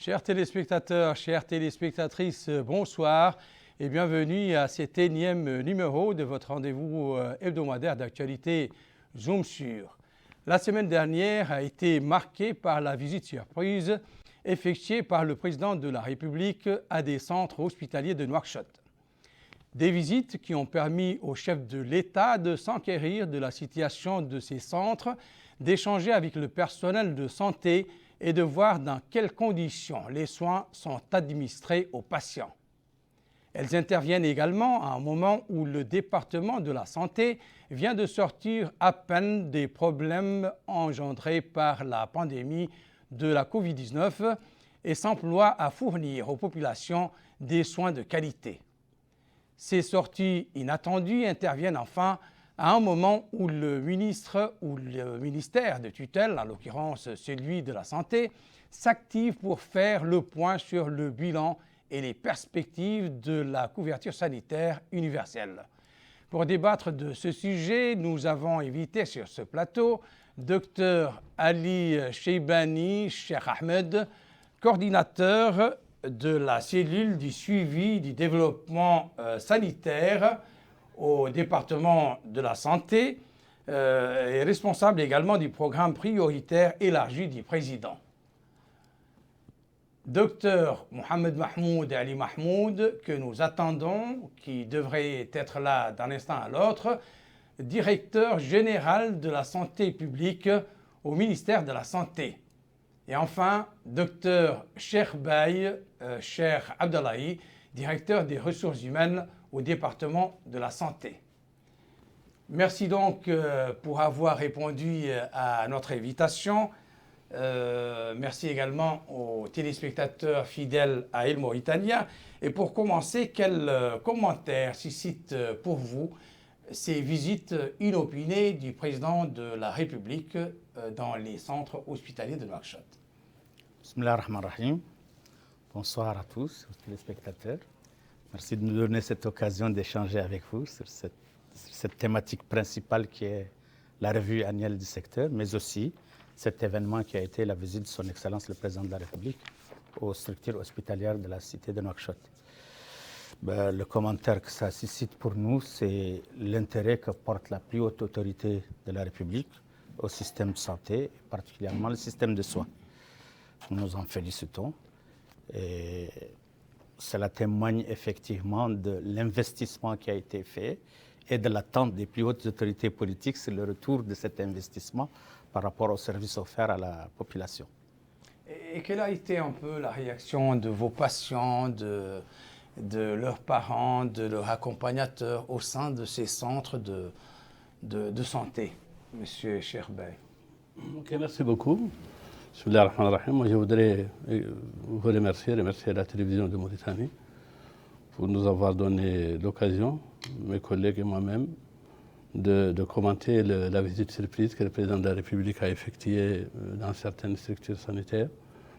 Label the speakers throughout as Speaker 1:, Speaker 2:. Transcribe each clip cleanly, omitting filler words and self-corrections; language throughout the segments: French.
Speaker 1: Chers téléspectateurs, chères téléspectatrices, bonsoir et bienvenue à cet énième numéro de votre rendez-vous hebdomadaire d'actualité Zoom sur. La semaine dernière a été marquée par la visite surprise effectuée par le président de la République à des centres hospitaliers de Nouakchott. Des visites qui ont permis au chef de l'État de s'enquérir de la situation de ces centres, d'échanger avec le personnel de santé et de voir dans quelles conditions les soins sont administrés aux patients. Elles interviennent également à un moment où le département de la santé vient de sortir à peine des problèmes engendrés par la pandémie de la Covid-19 et s'emploie à fournir aux populations des soins de qualité. Ces sorties inattendues interviennent enfin à un moment où le ministre ou le ministère de tutelle, en l'occurrence celui de la Santé, s'active pour faire le point sur le bilan et les perspectives de la couverture sanitaire universelle. Pour débattre de ce sujet, nous avons invité sur ce plateau Dr Ali Cheibani Cheikh Ahmed, coordinateur de la cellule du suivi du développement sanitaire au département de la santé et responsable également du programme prioritaire élargi du président. Docteur Mohamed Mahmoud Ali Mahmoud, que nous attendons, qui devrait être là d'un instant à l'autre, directeur général de la santé publique au ministère de la Santé. Et enfin, docteur Cheikh Baye, Cheikh Abdallahi, directeur des ressources humaines au département de la santé. Merci donc pour avoir répondu à notre invitation. Merci également aux téléspectateurs fidèles à El Mauritania. Et pour commencer, quel commentaire suscite pour vous ces visites inopinées du président de la République dans les centres hospitaliers de Nouakchott?
Speaker 2: Bismillah ar-Rahman ar-Rahim. Bonsoir à tous, aux téléspectateurs. Merci de nous donner cette occasion d'échanger avec vous sur cette thématique principale qui est la revue annuelle du secteur, mais aussi cet événement qui a été la visite de son Excellence le Président de la République aux structures hospitalières de la cité de Nouakchott. Le commentaire que ça suscite pour nous, c'est l'intérêt que porte la plus haute autorité de la République au système de santé, particulièrement le système de soins. Nous en félicitons. Et cela témoigne effectivement de l'investissement qui a été fait et de l'attente des plus hautes autorités politiques sur le retour de cet investissement par rapport aux services offerts à la population.
Speaker 1: Et quelle a été un peu la réaction de vos patients, de leurs parents, de leurs accompagnateurs au sein de ces centres de santé, Monsieur Cheikh Baye?
Speaker 3: Ok, merci beaucoup. Moi, je voudrais vous remercier la télévision de Mauritanie pour nous avoir donné l'occasion, mes collègues et moi-même, de commenter la visite surprise que le président de la République a effectuée dans certaines structures sanitaires,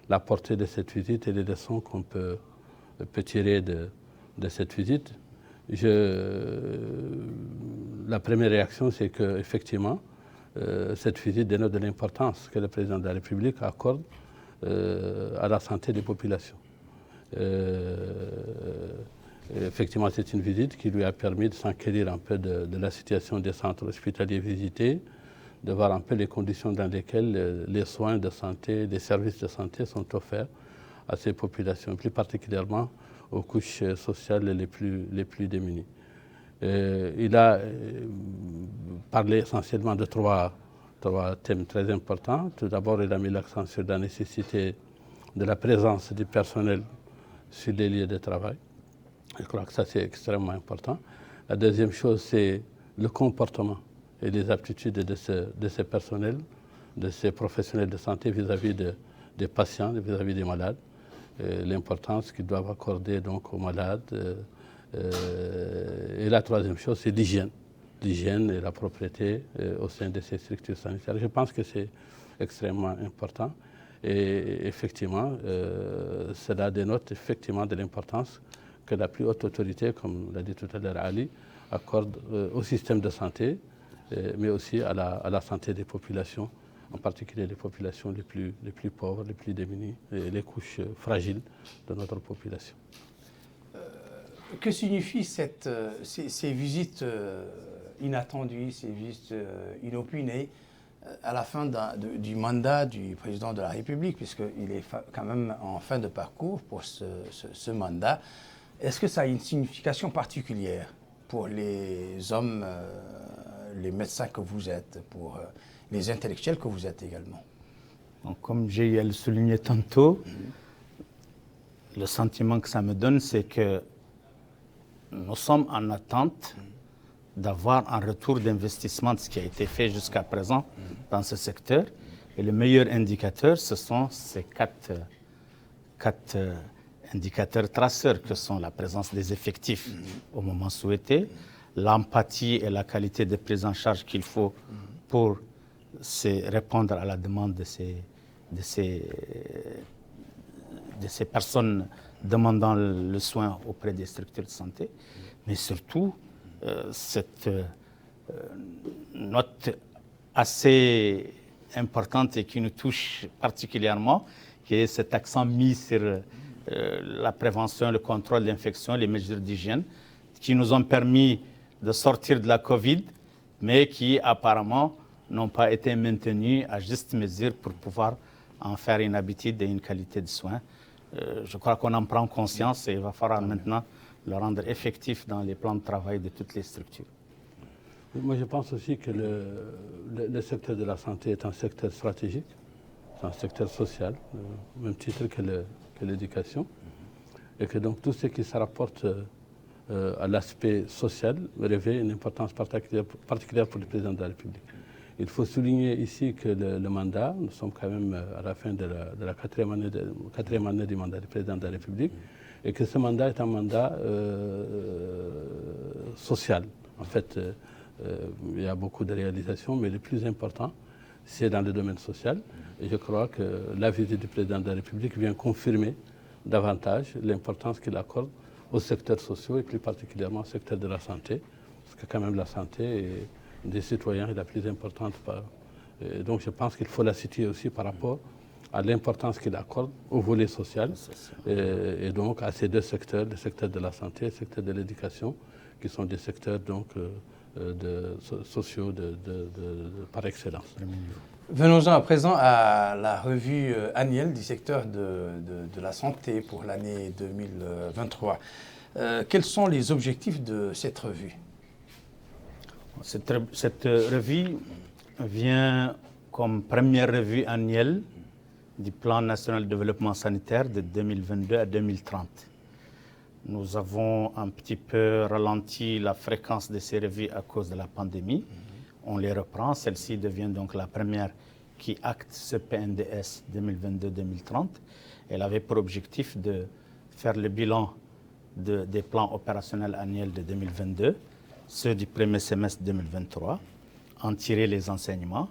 Speaker 3: la portée de cette visite et les leçons qu'on peut tirer de cette visite. La première réaction, c'est qu'effectivement, cette visite dénote de l'importance que le président de la République accorde à la santé des populations. Effectivement, c'est une visite qui lui a permis de s'enquérir un peu de la situation des centres hospitaliers visités, de voir un peu les conditions dans lesquelles les soins de santé, les services de santé sont offerts à ces populations, plus particulièrement aux couches sociales les plus démunies. Il a parlé essentiellement de trois thèmes très importants. Tout d'abord, il a mis l'accent sur la nécessité de la présence du personnel sur les lieux de travail. Je crois que ça, c'est extrêmement important. La deuxième chose, c'est le comportement et les aptitudes de ces personnels, de ces professionnels de santé vis-à-vis des patients, vis-à-vis des malades. L'importance qu'ils doivent accorder donc aux malades. Et la troisième chose, c'est l'hygiène et la propreté au sein de ces structures sanitaires. Je pense que c'est extrêmement important et effectivement, cela dénote effectivement de l'importance que la plus haute autorité, comme l'a dit tout à l'heure Ali, accorde au système de santé, mais aussi à la santé des populations en particulier les populations les plus pauvres, les plus démunies et les couches fragiles de notre population.
Speaker 1: Que signifient ces visites inattendues, ces visites inopinées à la fin du mandat du président de la République, puisqu'il est quand même en fin de parcours pour ce mandat? Est-ce que ça a une signification particulière pour les hommes, les médecins que vous êtes, pour les intellectuels que vous êtes également?
Speaker 2: Donc, comme j'ai eu à le souligner tantôt, le sentiment que ça me donne, c'est que nous sommes en attente d'avoir un retour d'investissement de ce qui a été fait jusqu'à présent dans ce secteur. Et le meilleur indicateur, ce sont ces quatre indicateurs traceurs que sont la présence des effectifs au moment souhaité, l'empathie et la qualité de prise en charge qu'il faut pour répondre à la demande de ces personnes demandant le soin auprès des structures de santé, mais surtout cette note assez importante et qui nous touche particulièrement, qui est cet accent mis sur la prévention, le contrôle d'infection, les mesures d'hygiène, qui nous ont permis de sortir de la Covid, mais qui apparemment n'ont pas été maintenues à juste mesure pour pouvoir en faire une habitude et une qualité de soins. Je crois qu'on en prend conscience et il va falloir maintenant le rendre effectif dans les plans de travail de toutes les structures.
Speaker 3: Moi, je pense aussi que le secteur de la santé est un secteur stratégique, c'est un secteur social, au même titre que l'éducation, et que donc tout ce qui se rapporte à l'aspect social revêt une importance particulière pour le président de la République. Il faut souligner ici que le mandat, nous sommes quand même à la fin de la quatrième année du mandat du président de la République, et que ce mandat est un mandat social. En fait, il y a beaucoup de réalisations, mais le plus important, c'est dans le domaine social. Et je crois que la visite du président de la République vient confirmer davantage l'importance qu'il accorde aux secteurs sociaux et plus particulièrement au secteur de la santé, parce que quand même la santé des citoyens est la plus importante. Et donc je pense qu'il faut la situer aussi par rapport à l'importance qu'il accorde au volet social et donc à ces deux secteurs, le secteur de la santé et le secteur de l'éducation, qui sont des secteurs donc, sociaux par excellence.
Speaker 1: Venons-en à présent à la revue annuelle du secteur de la santé pour l'année 2023. Quels sont les objectifs de cette revue?
Speaker 2: Cette revue vient comme première revue annuelle du Plan national de développement sanitaire de 2022 à 2030. Nous avons un petit peu ralenti la fréquence de ces revues à cause de la pandémie. On les reprend. Celle-ci devient donc la première qui acte ce PNDS 2022-2030. Elle avait pour objectif de faire le bilan des plans opérationnels annuels de 2022, ceux du premier semestre 2023, en tirer les enseignements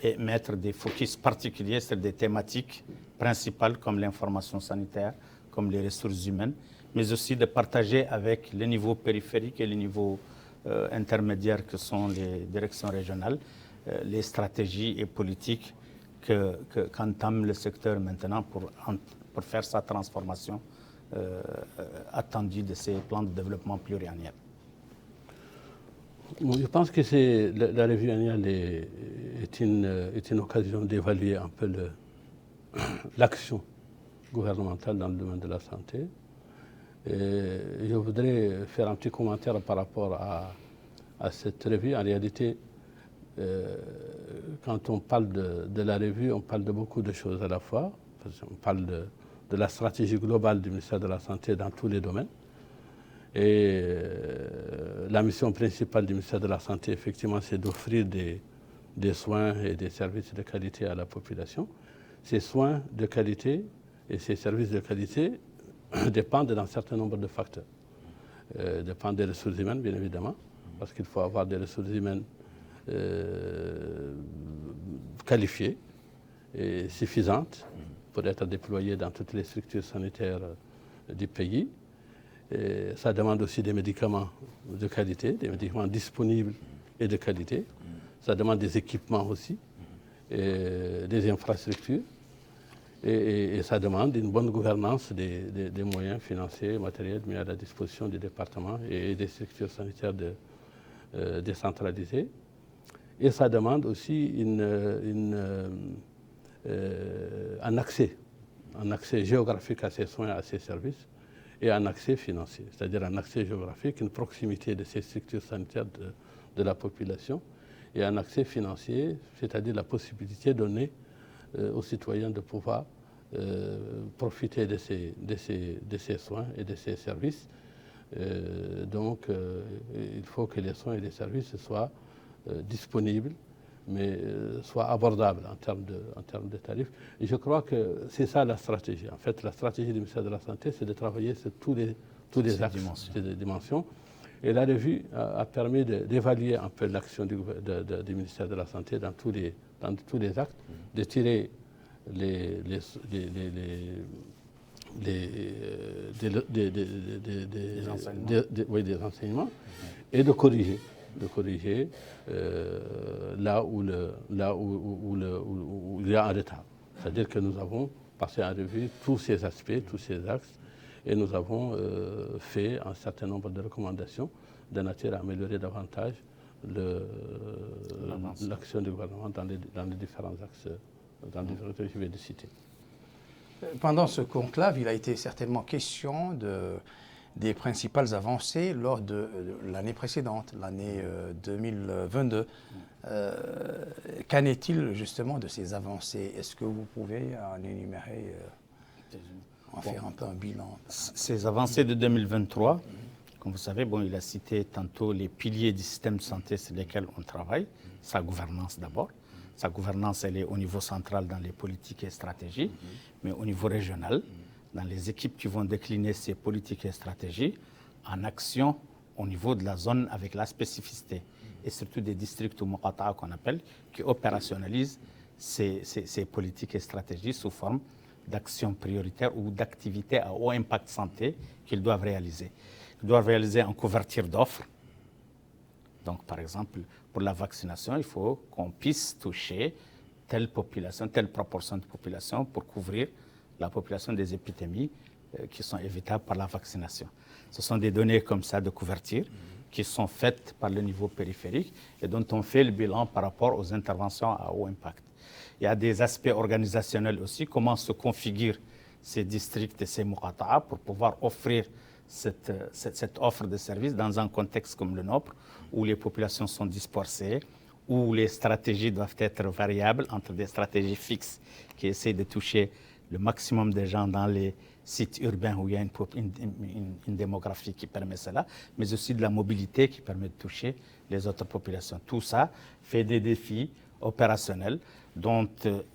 Speaker 2: et mettre des focus particuliers sur des thématiques principales comme l'information sanitaire, comme les ressources humaines, mais aussi de partager avec les niveaux périphériques et les niveaux intermédiaires que sont les directions régionales, les stratégies et politiques qu'entame le secteur maintenant pour faire sa transformation attendue de ces plans de développement pluriannuels.
Speaker 3: Je pense que la revue annuelle est une occasion d'évaluer un peu l'action gouvernementale dans le domaine de la santé. Et je voudrais faire un petit commentaire par rapport à cette revue. En réalité, quand on parle de la revue, on parle de beaucoup de choses à la fois. On parle de la stratégie globale du ministère de la Santé dans tous les domaines. Et la mission principale du ministère de la Santé, effectivement, c'est d'offrir des soins et des services de qualité à la population. Ces soins de qualité et ces services de qualité dépendent d'un certain nombre de facteurs. Dépendent des ressources humaines, bien évidemment, parce qu'il faut avoir des ressources humaines qualifiées et suffisantes pour être déployées dans toutes les structures sanitaires du pays. Et ça demande aussi des médicaments de qualité, des médicaments disponibles et de qualité. Ça demande des équipements aussi. et des infrastructures. Et ça demande une bonne gouvernance des moyens financiers et matériels mis à la disposition des départements et des structures sanitaires décentralisées. Et ça demande aussi un accès géographique à ces soins, à ces services, et un accès financier, c'est-à-dire un accès géographique, une proximité de ces structures sanitaires de la population, et un accès financier, c'est-à-dire la possibilité donnée aux citoyens de pouvoir profiter de ces soins et de ces services. Donc, il faut que les soins et les services soient disponibles, mais soient abordables en termes de tarifs. Et je crois que c'est ça la stratégie. En fait, la stratégie du ministère de la Santé, c'est de travailler sur tous les axes, ces dimensions. Et la revue a permis d'évaluer un peu l'action du ministère de la Santé dans tous les actes, de tirer des enseignements et de corriger là où il y a un retard. C'est-à-dire que nous avons passé en revue tous ces aspects, tous ces axes, et nous avons fait un certain nombre de recommandations de nature à améliorer davantage l'action du gouvernement dans les différents axes, dans les différents que je viens de citer.
Speaker 1: Pendant ce conclave, il a été certainement question des principales avancées lors de l'année précédente, l'année 2022. Qu'en est-il justement de ces avancées? Est-ce que vous pouvez en énumérer, faire un peu un bilan?
Speaker 2: Ces avancées de 2023, comme vous savez, il a cité tantôt les piliers du système de santé sur lesquels on travaille, sa gouvernance d'abord. Sa gouvernance, elle est au niveau central dans les politiques et stratégies, mais au niveau régional, dans les équipes qui vont décliner ces politiques et stratégies, en action au niveau de la zone avec la spécificité, et surtout des districts ou muqata'a qu'on appelle, qui opérationnalisent ces politiques et stratégies sous forme d'actions prioritaires ou d'activités à haut impact santé qu'ils doivent réaliser. Ils doivent réaliser en couverture d'offres. Donc, par exemple, pour la vaccination, il faut qu'on puisse toucher telle population, telle proportion de population pour couvrir la population des épidémies qui sont évitables par la vaccination. Ce sont des données comme ça de couverture qui sont faites par le niveau périphérique et dont on fait le bilan par rapport aux interventions à haut impact. Il y a des aspects organisationnels aussi, comment se configurent ces districts et ces muqata'a pour pouvoir offrir cette offre de services dans un contexte comme le nôtre, où les populations sont dispersées, où les stratégies doivent être variables entre des stratégies fixes qui essaient de toucher le maximum de gens dans les sites urbains où il y a une démographie qui permet cela, mais aussi de la mobilité qui permet de toucher les autres populations. Tout ça fait des défis opérationnels dont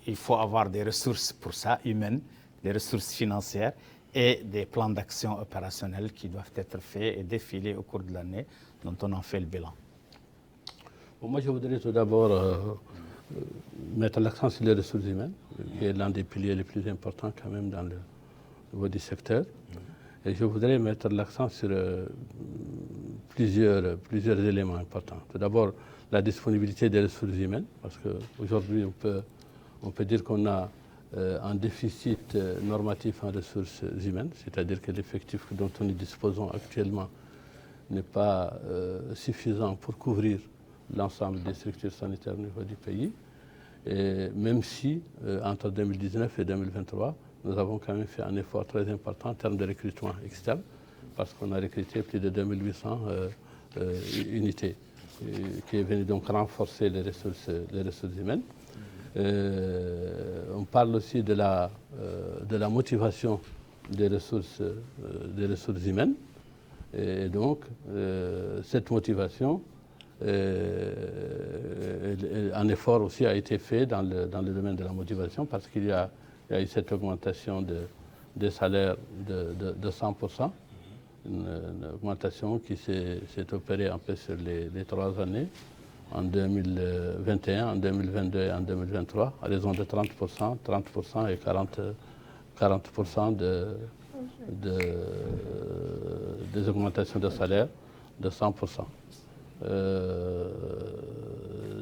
Speaker 2: il faut avoir des ressources pour ça, humaines, des ressources financières et des plans d'action opérationnels qui doivent être faits et défilés au cours de l'année dont on en fait le bilan.
Speaker 3: Moi, je voudrais tout d'abord mettre l'accent sur les ressources humaines, qui est l'un des piliers les plus importants quand même dans le niveau du secteur. Et je voudrais mettre l'accent sur plusieurs éléments importants. Tout d'abord, la disponibilité des ressources humaines, parce qu'aujourd'hui, on peut dire qu'on a un déficit normatif en ressources humaines, c'est-à-dire que l'effectif dont nous disposons actuellement n'est pas suffisant pour couvrir l'ensemble des structures sanitaires au niveau du pays. Et même si, entre 2019 et 2023, nous avons quand même fait un effort très important en termes de recrutement externe, parce qu'on a recruté plus de 2800 unités, qui est venu donc renforcer les ressources humaines. On parle aussi de la motivation des ressources humaines. Et donc, cette motivation, un effort aussi a été fait dans le domaine de la motivation, parce qu'il y a eu cette augmentation des salaires de 100%, une augmentation qui s'est opérée un peu sur les 3 années, en 2021, en 2022 et en 2023, à raison de 30% et 40% des augmentations de salaire de 100%.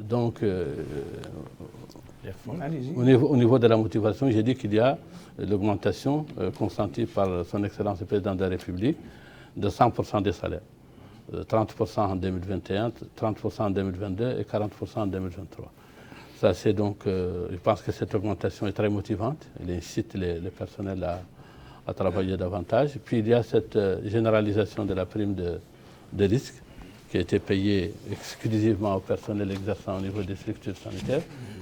Speaker 3: Donc,
Speaker 1: Allez-y.
Speaker 3: Au niveau de la motivation, j'ai dit qu'il y a l'augmentation consentie par son Excellence le Président de la République de 100% des salaires. 30% en 2021, 30% en 2022 et 40% en 2023. Ça, c'est donc, je pense que cette augmentation est très motivante. Elle incite les personnels à travailler davantage. Puis il y a cette généralisation de la prime de risque qui a été payée exclusivement au personnel exerçant au niveau des structures sanitaires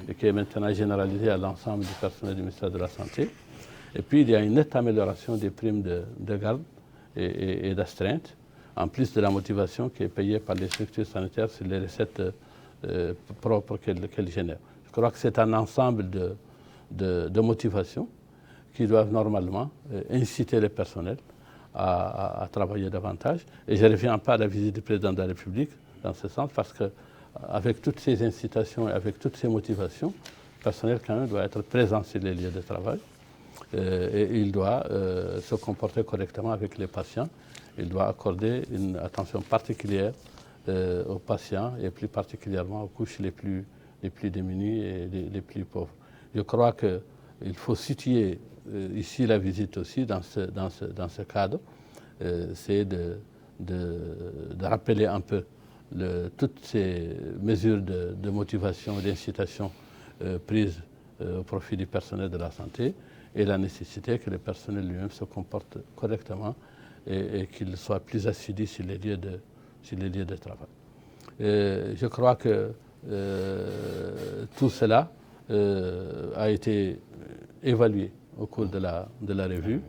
Speaker 3: et qui est maintenant généralisée à l'ensemble du personnel du ministère de la Santé. Et puis il y a une nette amélioration des primes de garde et d'astreinte, en plus de la motivation qui est payée par les structures sanitaires sur les recettes propres qu'elles génèrent. Je crois que c'est un ensemble de motivations qui doivent normalement inciter les personnels à travailler davantage. Et je ne reviens pas à la visite du Président de la République dans ce sens, parce qu'avec toutes ces incitations et avec toutes ces motivations, le personnel quand même doit être présent sur les lieux de travail et il doit se comporter correctement avec les patients. Il doit accorder une attention particulière aux patients et plus particulièrement aux couches les plus démunies et les plus pauvres. Je crois qu'il faut situer ici la visite aussi dans ce cadre. C'est de rappeler un peu toutes ces mesures de motivation et d'incitation prises au profit du personnel de la santé et la nécessité que le personnel lui-même se comporte correctement et qu'il soit plus assidu sur les lieux de travail. Je crois que tout cela a été évalué au cours de la revue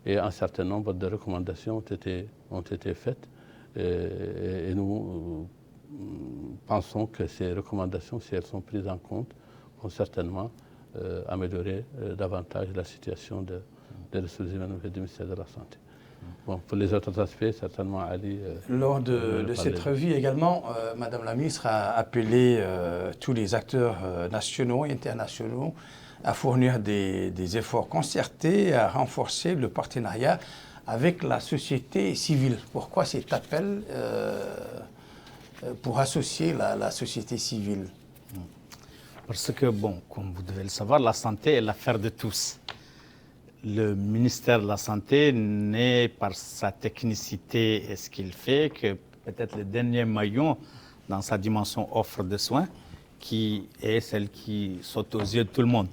Speaker 3: et un certain nombre de recommandations ont été faites et nous pensons que ces recommandations, si elles sont prises en compte, vont certainement améliorer davantage la situation des ressources humaines du ministère de la Santé. Bon, pour les autres aspects, certainement Ali.
Speaker 1: Lors de cette revue également, Madame la ministre a appelé tous les acteurs nationaux et internationaux à fournir des efforts concertés, à renforcer le partenariat avec la société civile. Pourquoi cet appel pour associer la société civile?
Speaker 2: Parce que, bon, comme vous devez le savoir, la santé est l'affaire de tous. Le ministère de la Santé n'est, par sa technicité et ce qu'il fait, que peut-être le dernier maillon dans sa dimension offre de soins, qui est celle qui saute aux yeux de tout le monde.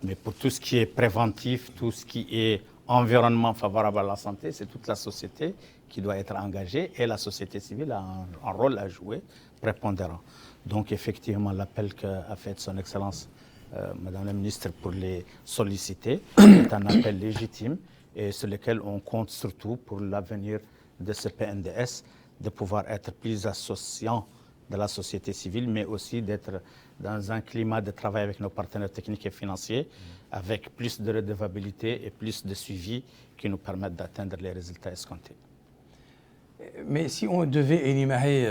Speaker 2: Mais pour tout ce qui est préventif, tout ce qui est environnement favorable à la santé, c'est toute la société qui doit être engagée et la société civile a un rôle à jouer prépondérant. Donc effectivement, l'appel qu'a fait son Excellence Madame la ministre pour les solliciter est un appel légitime et sur lequel on compte surtout pour l'avenir de ce PNDS, de pouvoir être plus associant de la société civile, mais aussi d'être dans un climat de travail avec nos partenaires techniques et financiers, avec plus de redevabilité et plus de suivi qui nous permettent d'atteindre les résultats escomptés.
Speaker 1: Mais si on devait énumérer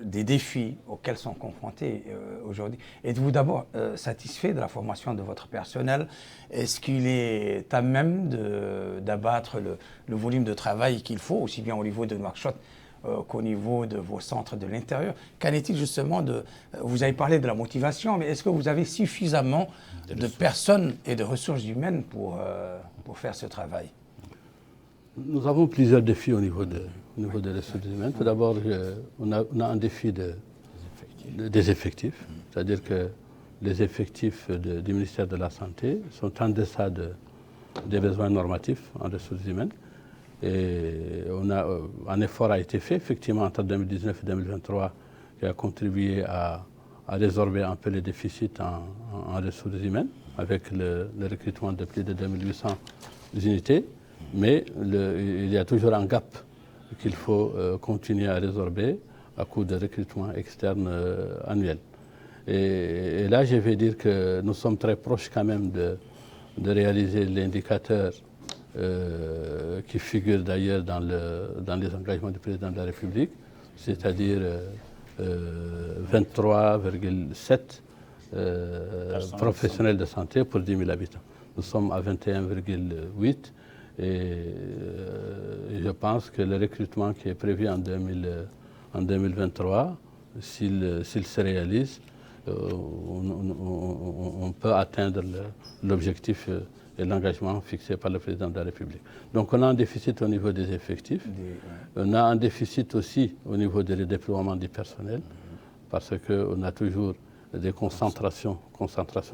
Speaker 1: des défis auxquels sont confrontés aujourd'hui, êtes-vous d'abord satisfait de la formation de votre personnel? Est-ce qu'il est à même d'abattre le volume de travail qu'il faut, aussi bien au niveau de Nouakchott qu'au niveau de vos centres de l'intérieur? Qu'en est-il justement vous avez parlé de la motivation, mais est-ce que vous avez suffisamment de personnes et de ressources humaines pour faire ce travail?
Speaker 3: Nous avons plusieurs défis au niveau des ressources humaines. Tout d'abord, on a un défi des effectifs, c'est-à-dire que les effectifs du ministère de la Santé sont en deçà des besoins normatifs en ressources humaines. Et un effort a été fait, effectivement, entre 2019 et 2023, qui a contribué à résorber un peu les déficits en ressources humaines, avec le recrutement de plus de 2800 unités. Mais il y a toujours un gap qu'il faut continuer à résorber à coup de recrutement externe annuel. Et là, je vais dire que nous sommes très proches quand même de réaliser l'indicateur qui figure d'ailleurs dans les engagements du président de la République, c'est-à-dire 23,7 professionnels de santé pour 10 000 habitants. Nous sommes à 21,8 et je pense que le recrutement qui est prévu en 2023, s'il se réalise, on peut atteindre l'objectif et l'engagement fixé par le président de la République. Donc on a un déficit au niveau des effectifs, on a un déficit aussi au niveau du redéploiement du personnel, parce qu'on a toujours des concentrations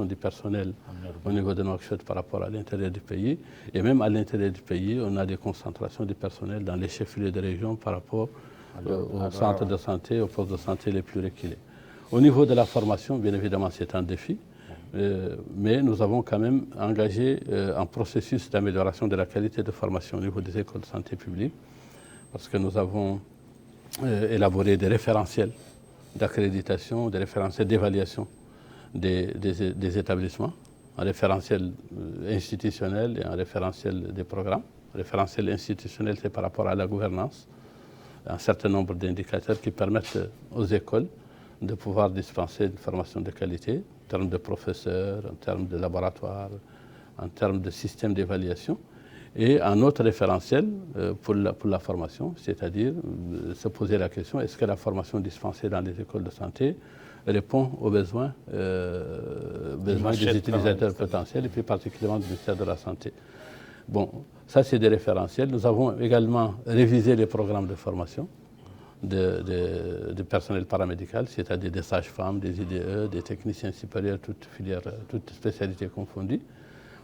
Speaker 3: du personnel au niveau de Nouakchott par rapport à l'intérieur du pays. Et même à l'intérieur du pays, on a des concentrations du personnel dans les chefs-lieux de région par rapport aux centres de santé, aux postes de santé les plus reculés. Au niveau de la formation, bien évidemment, c'est un défi. Mais nous avons quand même engagé un processus d'amélioration de la qualité de formation au niveau des écoles de santé publique, parce que nous avons élaboré des référentiels d'accréditation, des référentiels d'évaluation des établissements, un référentiel institutionnel et un référentiel des programmes. Le référentiel institutionnel, c'est par rapport à la gouvernance, un certain nombre d'indicateurs qui permettent aux écoles de pouvoir dispenser une formation de qualité, en termes de professeurs, en termes de laboratoires, en termes de système d'évaluation. Et un autre référentiel pour la formation, c'est-à-dire se poser la question, est-ce que la formation dispensée dans les écoles de santé répond aux besoins des utilisateurs potentiels, et plus particulièrement du ministère de la Santé. Bon, ça c'est des référentiels. Nous avons également révisé les programmes de formation de personnel paramédical, c'est-à-dire des sages-femmes, des IDE, des techniciens supérieurs, toutes filières, toutes spécialités confondues,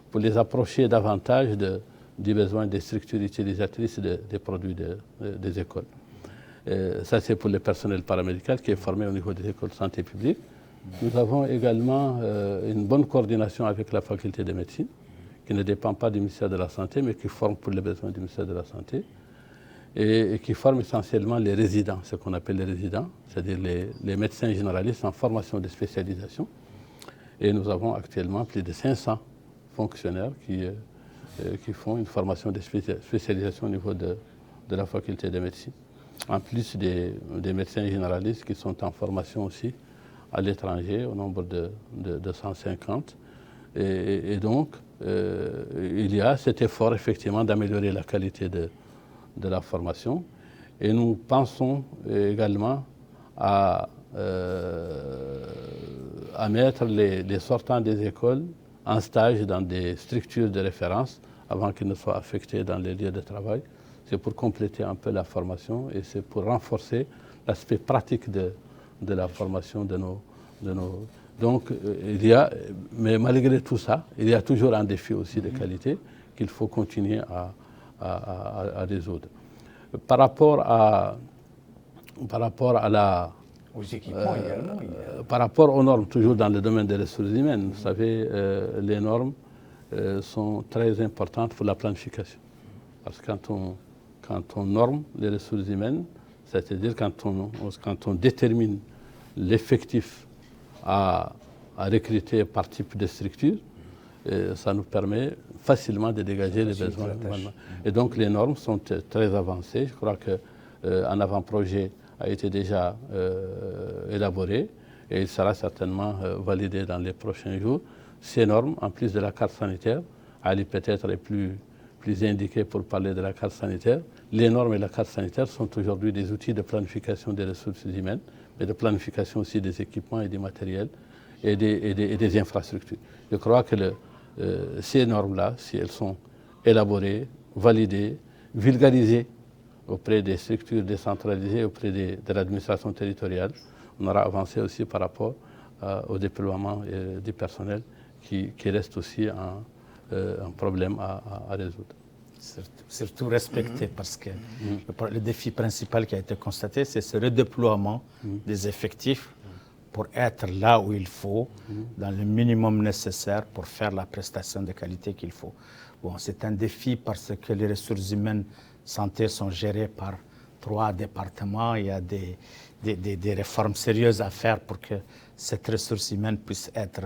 Speaker 3: pour les approcher davantage du besoin des structures utilisatrices des produits des écoles. Ça, c'est pour le personnel paramédical qui est formé au niveau des écoles de santé publique. Nous avons également une bonne coordination avec la faculté de médecine, qui ne dépend pas du ministère de la Santé, mais qui forme pour les besoins du ministère de la Santé, et qui forme essentiellement les résidents, ce qu'on appelle les résidents, c'est-à-dire les médecins généralistes en formation de spécialisation. Et nous avons actuellement plus de 500 fonctionnaires qui font une formation de spécialisation au niveau de la faculté de médecine. En plus des médecins généralistes qui sont en formation aussi à l'étranger, au nombre de 150. Et donc, il y a cet effort effectivement d'améliorer la qualité de la formation. Et nous pensons également à mettre les sortants des écoles en stage dans des structures de référence avant qu'ils ne soient affectés dans les lieux de travail. C'est pour compléter un peu la formation et c'est pour renforcer l'aspect pratique de la formation de nos... Donc, mais malgré tout ça, il y a toujours un défi aussi de qualité qu'il faut continuer à résoudre. Par rapport aux normes, toujours dans le domaine des ressources humaines, vous savez, les normes sont très importantes pour la planification. Parce que quand on norme les ressources humaines, c'est-à-dire quand on détermine l'effectif à recruter par type de structure, ça nous permet facilement de dégager les besoins. Et donc les normes sont très avancées. Je crois qu'un avant-projet a été déjà élaboré et il sera certainement validé dans les prochains jours. Ces normes, en plus de la carte sanitaire, Ali peut-être est plus indiqué pour parler de la carte sanitaire. Les normes et la carte sanitaire sont aujourd'hui des outils de planification des ressources humaines, mais de planification aussi des équipements et des matériels et des infrastructures. Je crois que ces normes-là, si elles sont élaborées, validées, vulgarisées auprès des structures décentralisées, auprès de l'administration territoriale, on aura avancé aussi par rapport au déploiement du personnel qui reste aussi un problème à résoudre.
Speaker 2: Surtout respecter, parce que le défi principal qui a été constaté, c'est ce redéploiement des effectifs pour être là où il faut, dans le minimum nécessaire pour faire la prestation de qualité qu'il faut. Bon, c'est un défi parce que les ressources humaines santé sont gérées par 3 départements. Il y a des réformes sérieuses à faire pour que cette ressource humaine puisse être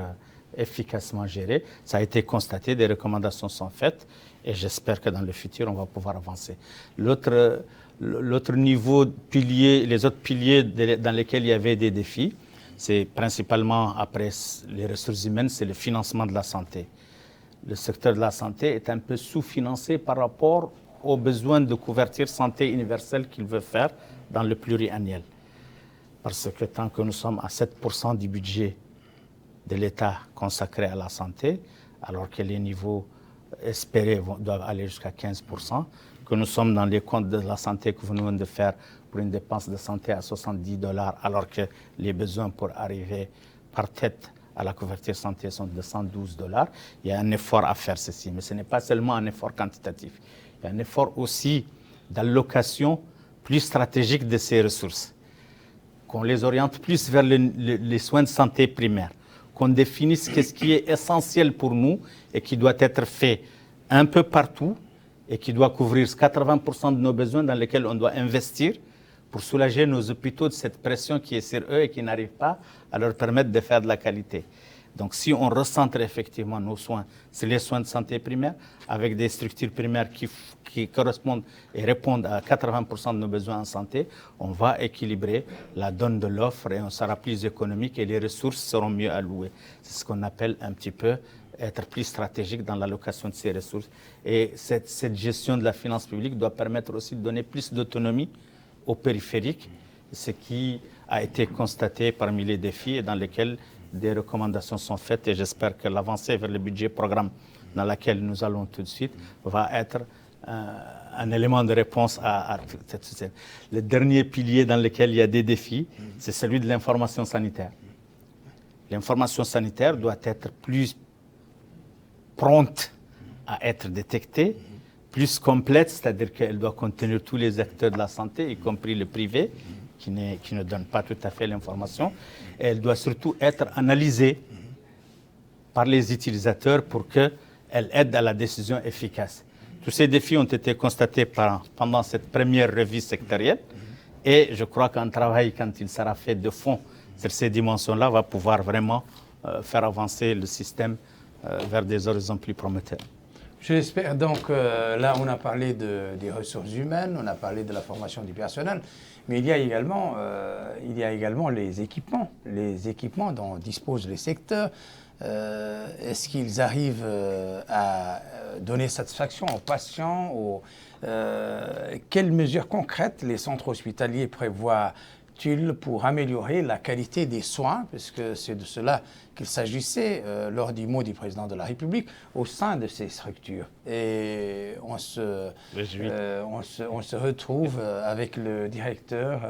Speaker 2: efficacement gérée. Ça a été constaté, des recommandations sont faites et j'espère que dans le futur, on va pouvoir avancer. L'autre niveau, les autres piliers dans lesquels il y avait des défis, c'est principalement, après les ressources humaines, c'est le financement de la santé. Le secteur de la santé est un peu sous-financé par rapport aux besoins de couverture santé universelle qu'il veut faire dans le pluriannuel. Parce que tant que nous sommes à 7% du budget de l'État consacrés à la santé, alors que les niveaux espérés doivent aller jusqu'à 15%, que nous sommes dans les comptes de la santé que vous venez de faire pour une dépense de santé à $70, alors que les besoins pour arriver par tête à la couverture santé sont de $112. Il y a un effort à faire ceci, mais ce n'est pas seulement un effort quantitatif. Il y a un effort aussi d'allocation plus stratégique de ces ressources, qu'on les oriente plus vers les soins de santé primaires, qu'on définisse ce qui est essentiel pour nous et qui doit être fait un peu partout et qui doit couvrir 80% de nos besoins dans lesquels on doit investir pour soulager nos hôpitaux de cette pression qui est sur eux et qui n'arrive pas à leur permettre de faire de la qualité. Donc si on recentre effectivement nos soins sur les soins de santé primaires, avec des structures primaires qui correspondent et répondent à 80% de nos besoins en santé, on va équilibrer la donne de l'offre et on sera plus économique et les ressources seront mieux allouées. C'est ce qu'on appelle un petit peu être plus stratégique dans l'allocation de ces ressources. Et cette gestion de la finance publique doit permettre aussi de donner plus d'autonomie aux périphériques, ce qui a été constaté parmi les défis et dans lesquels des recommandations sont faites. Et j'espère que l'avancée vers le budget programme dans lequel nous allons tout de suite va être un élément de réponse à cette société. Le dernier pilier dans lequel il y a des défis, c'est celui de l'information sanitaire. L'information sanitaire doit être plus prompte à être détectée, plus complète, c'est-à-dire qu'elle doit contenir tous les acteurs de la santé, y compris le privé, qui ne donne pas tout à fait l'information. Et elle doit surtout être analysée par les utilisateurs pour qu'elle aide à la décision efficace. Tous ces défis ont été constatés pendant cette première revue sectorielle et je crois qu'un travail, quand il sera fait de fond sur ces dimensions-là, va pouvoir vraiment faire avancer le système vers des horizons plus prometteurs.
Speaker 1: J'espère donc, là on a parlé des ressources humaines, on a parlé de la formation du personnel, mais il y a également les équipements dont disposent les secteurs. Est-ce qu'ils arrivent à donner satisfaction aux patients quelles mesures concrètes les centres hospitaliers prévoient-ils pour améliorer la qualité des soins, puisque c'est de cela qu'il s'agissait lors du mot du président de la République au sein de ces structures. Et on se retrouve avec le directeur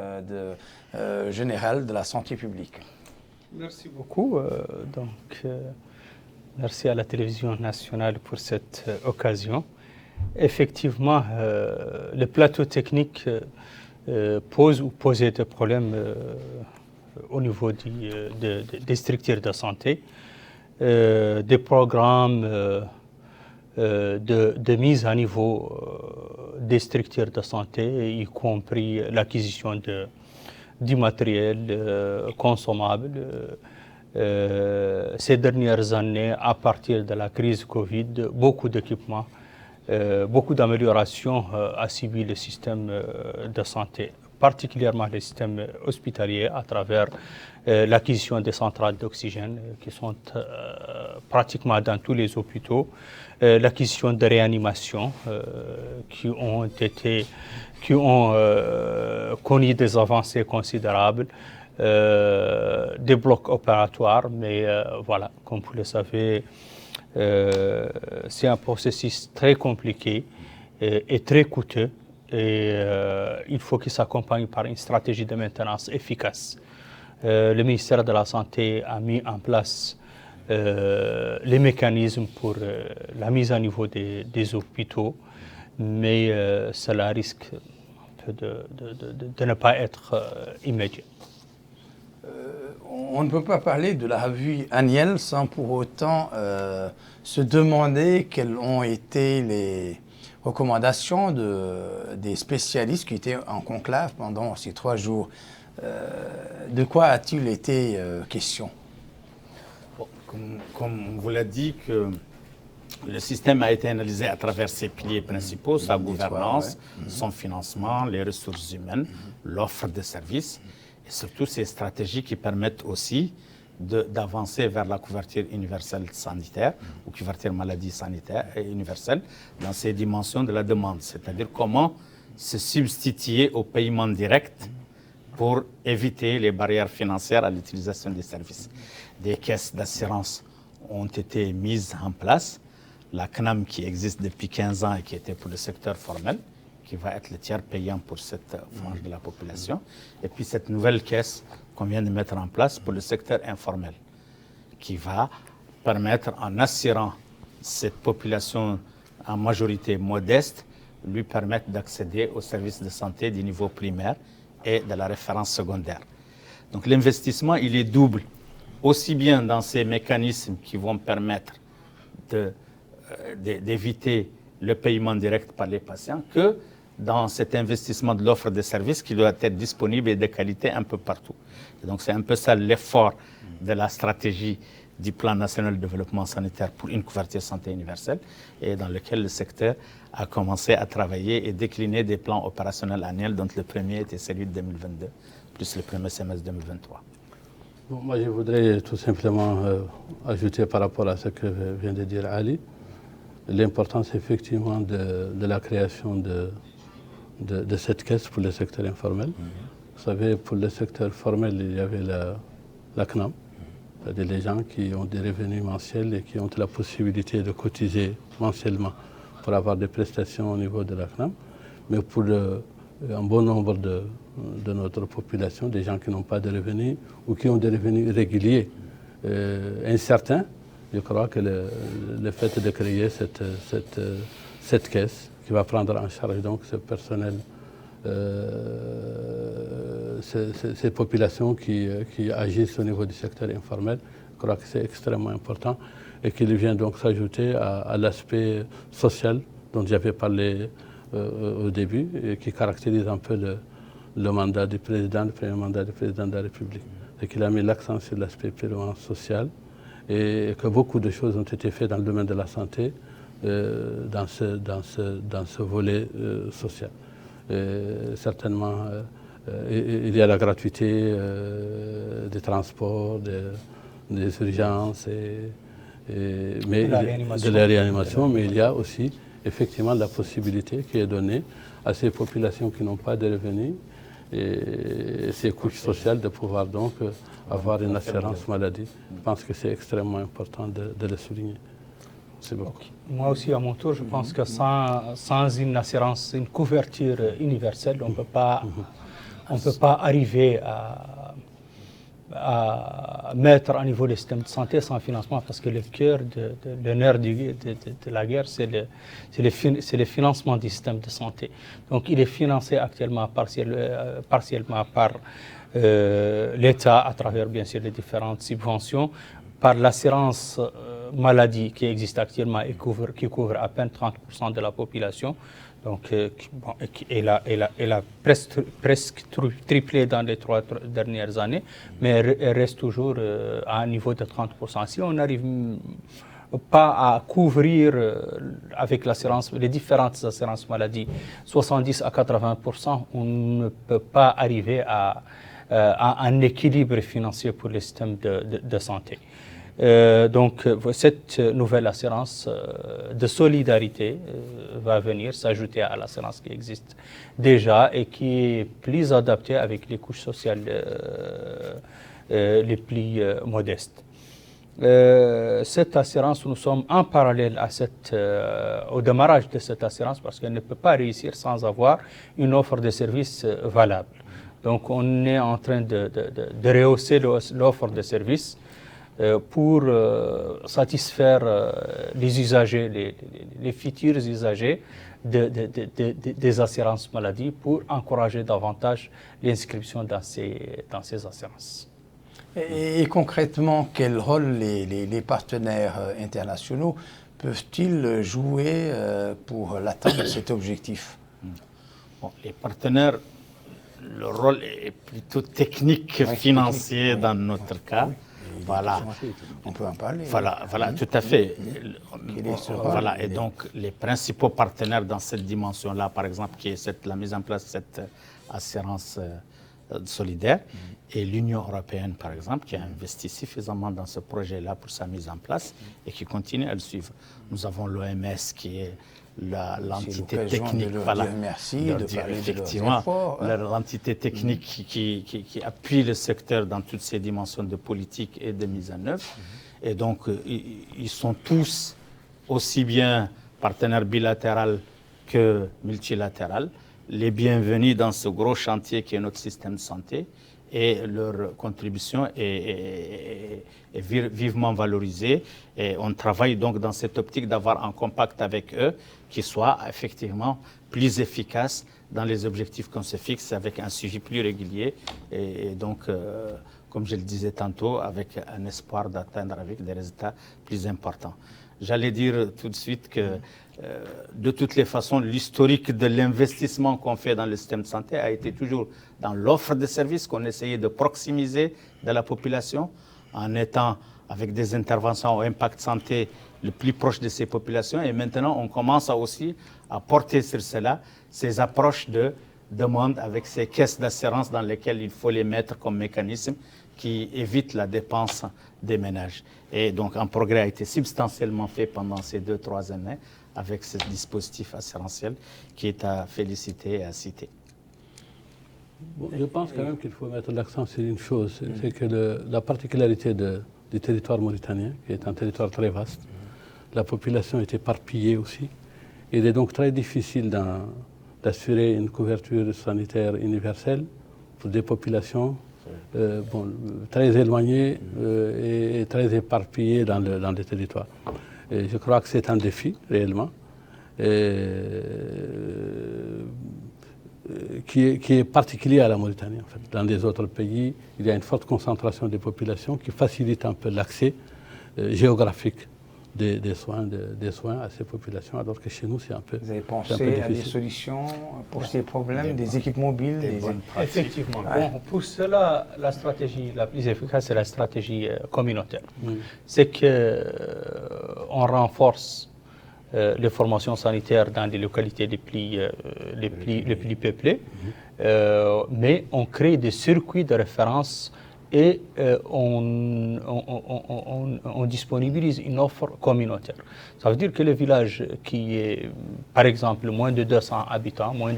Speaker 1: général de la santé publique.
Speaker 4: Merci beaucoup. Merci à la télévision nationale pour cette occasion. Effectivement, le plateau technique posait des problèmes au niveau des structures de santé, des programmes de mise à niveau des structures de santé, y compris l'acquisition du matériel consommable. Ces dernières années, à partir de la crise Covid, beaucoup d'équipements, beaucoup d'améliorations a subi le système de santé, particulièrement le système hospitalier, à travers l'acquisition des centrales d'oxygène qui sont pratiquement dans tous les hôpitaux, l'acquisition de réanimation qui ont connu des avancées considérables, des blocs opératoires, mais voilà, comme vous le savez, c'est un processus très compliqué et très coûteux et il faut qu'il s'accompagne par une stratégie de maintenance efficace. Le ministère de la Santé a mis en place les mécanismes pour la mise à niveau des hôpitaux, mais cela risque de ne pas être immédiat.
Speaker 1: On ne peut pas parler de la revue annuelle sans pour autant se demander quelles ont été les recommandations des spécialistes qui étaient en conclave pendant ces 3 jours. De quoi a-t-il été question?
Speaker 2: Bon, comme on vous l'a dit, que le système a été analysé à travers ses piliers principaux, sa gouvernance, son financement, les ressources humaines, l'offre de services, et surtout ces stratégies qui permettent aussi d'avancer vers la couverture universelle sanitaire ou couverture maladie sanitaire et universelle dans ces dimensions de la demande, c'est-à-dire comment se substituer au paiement direct pour éviter les barrières financières à l'utilisation des services. Des caisses d'assurance ont été mises en place. La CNAM qui existe depuis 15 ans et qui était pour le secteur formel, qui va être le tiers payant pour cette frange de la population. Et puis cette nouvelle caisse qu'on vient de mettre en place pour le secteur informel, qui va permettre, en assurant cette population en majorité modeste, lui permettre d'accéder aux services de santé du niveau primaire et de la référence secondaire. Donc l'investissement, il est double, aussi bien dans ces mécanismes qui vont permettre d'éviter le paiement direct par les patients que dans cet investissement de l'offre de services qui doit être disponible et de qualité un peu partout. Et donc c'est un peu ça l'effort de la stratégie du plan national de développement sanitaire pour une couverture santé universelle et dans lequel le secteur a commencé à travailler et décliner des plans opérationnels annuels dont le premier était celui de 2022 plus le premier semestre 2023.
Speaker 3: Bon, moi, je voudrais tout simplement ajouter par rapport à ce que vient de dire Ali, l'importance effectivement de la création de cette caisse pour le secteur informel. Vous savez, pour le secteur formel, il y avait la CNAM, c'est-à-dire les gens qui ont des revenus mensuels et qui ont la possibilité de cotiser mensuellement pour avoir des prestations au niveau de la CNAM. Mais pour un bon nombre de notre population, des gens qui n'ont pas de revenus ou qui ont des revenus irréguliers, incertains, je crois que le fait de créer cette caisse qui va prendre en charge donc ce personnel, ces populations qui agissent au niveau du secteur informel, je crois que c'est extrêmement important et qu'il vient donc s'ajouter à l'aspect social dont j'avais parlé au début et qui caractérise un peu le mandat du président, le premier mandat du président de la République. Et qu'il a mis l'accent sur l'aspect purement social et que beaucoup de choses ont été faites dans le domaine de la santé dans ce volet social. Certainement, il y a la gratuité des transports, des urgences, de la réanimation, mais il y a aussi effectivement la possibilité qui est donnée à ces populations qui n'ont pas de revenus et ces couches sociales de pouvoir donc avoir une assurance maladie. Je pense que c'est extrêmement important de le souligner. C'est beaucoup.
Speaker 4: Okay. Moi aussi, à mon tour, je pense que sans une assurance, une couverture universelle, on ne peut pas arriver à mettre à niveau le système de santé sans financement, parce que le cœur, le nerf de la guerre, c'est le financement du système de santé. Donc il est financé actuellement partiellement par l'État à travers bien sûr les différentes subventions, par l'assurance maladie qui existe actuellement et qui couvre à peine 30% de la population. Donc, elle a presque triplé dans les 3 dernières années, mais elle reste toujours à un niveau de 30%. Si on n'arrive pas à couvrir avec l'assurance, les différentes assurances maladie, 70 à 80%, on ne peut pas arriver à un équilibre financier pour le système de santé. Donc cette nouvelle assurance de solidarité va venir s'ajouter à l'assurance qui existe déjà et qui est plus adaptée avec les couches sociales les plus modestes. Cette assurance, nous sommes en parallèle au démarrage de cette assurance parce qu'elle ne peut pas réussir sans avoir une offre de services valable. Donc on est en train de rehausser l'offre de services pour satisfaire les usagers, les futurs usagers des assurances maladie, pour encourager davantage l'inscription dans ces assurances.
Speaker 1: Et concrètement, quel rôle les partenaires internationaux peuvent-ils jouer pour l'atteinte de cet objectif?
Speaker 2: Bon, les partenaires, le rôle est plutôt technique, financier dans notre cas. Voilà.
Speaker 1: On peut en parler.
Speaker 2: Voilà, tout à fait. Voilà, et donc les principaux partenaires dans cette dimension-là, par exemple, qui est la mise en place de cette assurance solidaire, et l'Union européenne, par exemple, qui a investi suffisamment dans ce projet-là pour sa mise en place et qui continue à le suivre. Nous avons l'OMS, qui est l'entité technique.
Speaker 1: Voilà. Merci de parler
Speaker 2: effectivement,
Speaker 1: de leurs efforts.
Speaker 2: L'entité technique qui appuie le secteur dans toutes ses dimensions de politique et de mise en œuvre. Et donc, ils sont tous aussi bien partenaires bilatéraux que multilatéraux, les bienvenus dans ce gros chantier qui est notre système de santé, et leur contribution est vivement valorisée. Et on travaille donc dans cette optique d'avoir un compact avec eux qui soit effectivement plus efficace dans les objectifs qu'on se fixe, avec un suivi plus régulier et donc, comme je le disais tantôt, avec un espoir d'atteindre avec des résultats plus importants. J'allais dire tout de suite que de toutes les façons, l'historique de l'investissement qu'on fait dans le système de santé a été toujours dans l'offre de services qu'on essayait de proximiser de la population en étant avec des interventions au impact santé le plus proche de ces populations. Et maintenant, on commence aussi à porter sur cela ces approches de demande avec ces caisses d'assurance dans lesquelles il faut les mettre comme mécanisme qui évite la dépense des ménages. Et donc, un progrès a été substantiellement fait pendant ces 2-3 années avec ce dispositif assurantiel qui est à féliciter et à citer.
Speaker 3: Bon, je pense quand même qu'il faut mettre l'accent sur une chose, c'est que la particularité du territoire mauritanien, qui est un territoire très vaste, la population est éparpillée aussi. Il est donc très difficile d'assurer une couverture sanitaire universelle pour des populations très éloignées et très éparpillées dans le territoire. Et je crois que c'est un défi, réellement, qui est particulier à la Mauritanie. En fait. Dans les autres pays, il y a une forte concentration des populations qui facilite un peu l'accès géographique des soins à ces populations, alors que chez nous, c'est un peu difficile.
Speaker 1: Vous avez pensé à des solutions pour ces problèmes, des équipes mobiles
Speaker 4: Effectivement. Bon, pour cela, la stratégie la plus efficace, c'est la stratégie communautaire. C'est qu'on renforce les formations sanitaires dans les localités les plus peuplées, mais on crée des circuits de référence et on disponibilise une offre communautaire. Ça veut dire que le village qui est, par exemple, moins de 200 habitants, moins